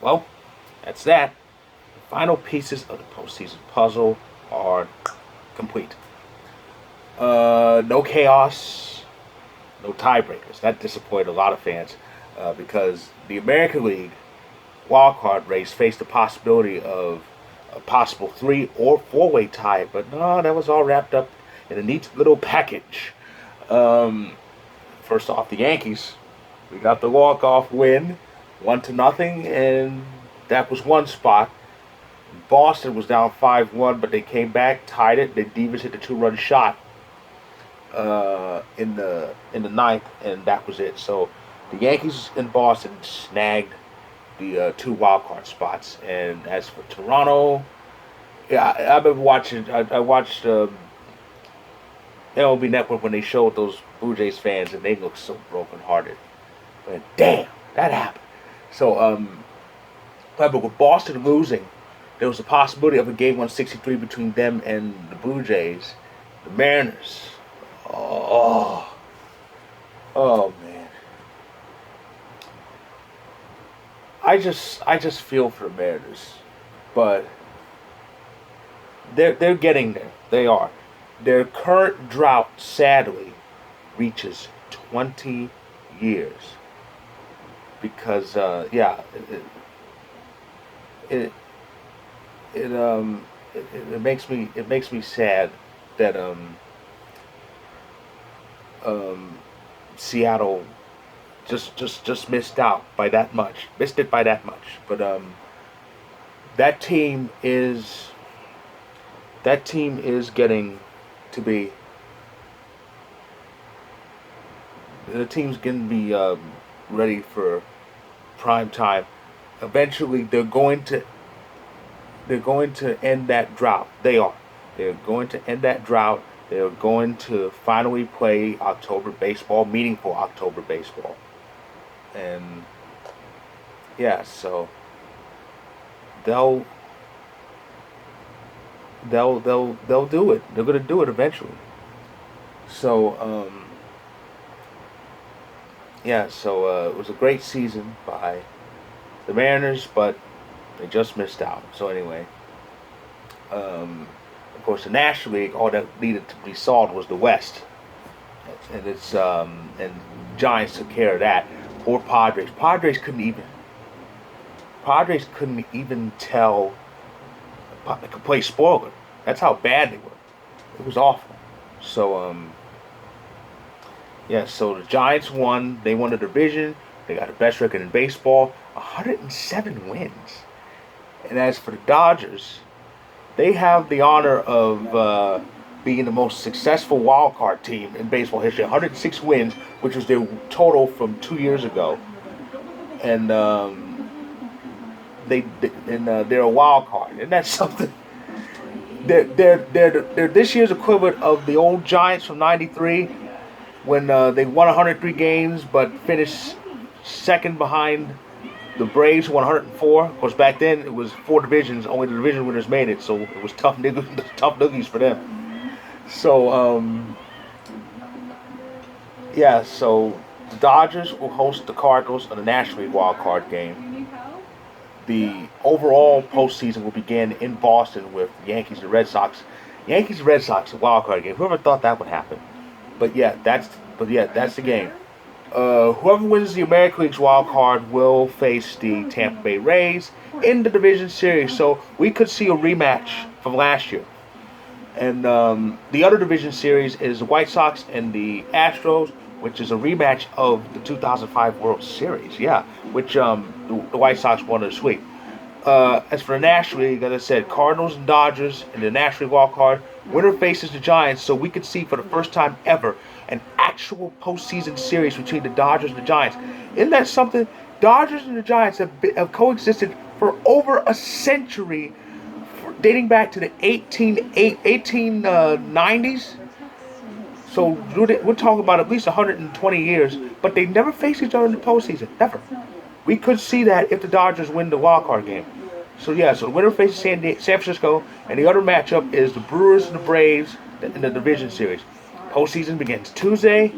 Well, that's that. The final pieces of the postseason puzzle are complete. No chaos, no tiebreakers. That disappointed a lot of fans because the American League wildcard race faced the possibility of a possible 3 or 4-way tie, but no, that was all wrapped up in a neat little package. Um, First off, the Yankees. We got the walk-off win, 1-0, and that was one spot. Boston was down 5-1, but they came back, tied it. The Divas hit the 2-run shot in the ninth, and that was it. So the Yankees in Boston snagged the 2 wild card spots. And as for Toronto, yeah, I've been watching. I watched MLB Network when they showed those Blue Jays fans, and they look so brokenhearted. And damn, that happened. So but with Boston losing, there was a possibility of a game 163 between them and the Blue Jays. The Mariners. Oh, oh man. I just feel for the Mariners, but they're getting there. They are. Their current drought, sadly, reaches 20 years because yeah, it it it makes me sad that Seattle just missed out by that much, missed it by that much. But that team is that team is getting to be the team's going to be ready for prime time. Eventually, they're going to end that drought. They are. They're going to end that drought. They're going to finally play October baseball, meaningful October baseball. And yeah, so they'll they'll do it. They're gonna do it eventually. So yeah, so it was a great season by the Mariners, but they just missed out. So anyway, of course, the National League, all that needed to be solved was the West, and and Giants took care of that. Poor Padres. Padres couldn't even tell. They could play spoiler. That's how bad they were. It was awful. So yeah. So the Giants won. They won the division. They got the best record in baseball. 107 wins. And as for the Dodgers, they have the honor of being the most successful wild card team in baseball history. 106 wins, which was their total from 2 years ago, and they're a wild card, and that's something. They're this year's equivalent of the old Giants from '93, when they won 103 games but finished second behind the Braves, who won 104. Of course, back then it was 4 divisions. Only the division winners made it, so it was tough noogies for them. So yeah, so the Dodgers will host the Cardinals in the National League wild card game. The overall postseason will begin in Boston with Yankees and Red Sox. Yankees and Red Sox, a wild card game. Whoever thought that would happen? But yeah, that's the game. Whoever wins the American League's wild card will face the Tampa Bay Rays in the division series. So we could see a rematch from last year. And the other division series is the White Sox and the Astros, which is a rematch of the 2005 World Series. Yeah, which the White Sox won in a sweep. As for the National League, as I said, Cardinals and Dodgers in the National League wild card. Winner faces the Giants, so we could see for the first time ever an actual postseason series between the Dodgers and the Giants. Isn't that something? Dodgers and the Giants have coexisted for over a century, dating back to the 1890s. So we're talking about at least 120 years, but they never faced each other in the postseason. Never. We could see that if the Dodgers win the wild card game. So yeah, so the winner faces San Francisco, and the other matchup is the Brewers and the Braves in the division series. Postseason begins Tuesday,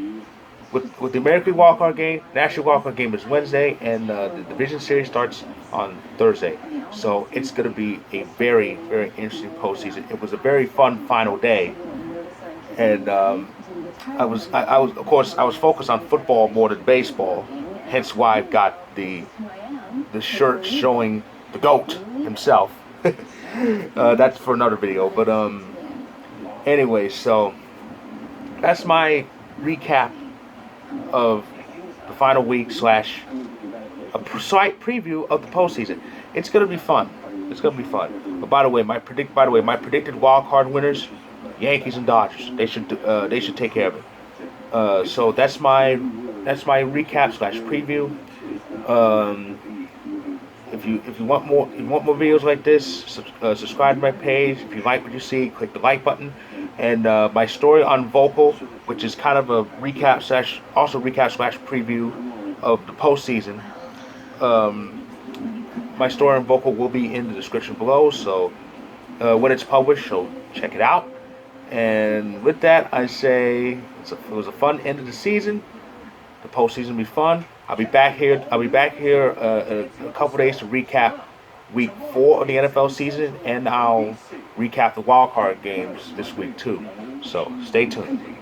with the American League Wildcard game, National Wildcard game is Wednesday, and the Division Series starts on Thursday. So it's going to be a very, very interesting postseason. It was a very fun final day, and of course, I was focused on football more than baseball. Hence why I've got the shirt showing the GOAT himself. That's for another video. But anyway, so that's my recap of the final week slash a slight preview of the postseason. It's gonna be fun. It's gonna be fun. But by the way, my predicted wild card winners, Yankees and Dodgers. They should take care of it. So that's my recap slash preview. If you want more videos like this, subscribe to my page. If you like what you see, click the like button. And my story on Vocal, which is kind of a recap slash preview of the postseason. My story on Vocal will be in the description below. So when it's published, so check it out. And with that, I say it was a fun end of the season. The postseason will be fun. I'll be back here in a couple days to recap week 4 of the NFL season, and I'll recap the wild card games this week too. So stay tuned.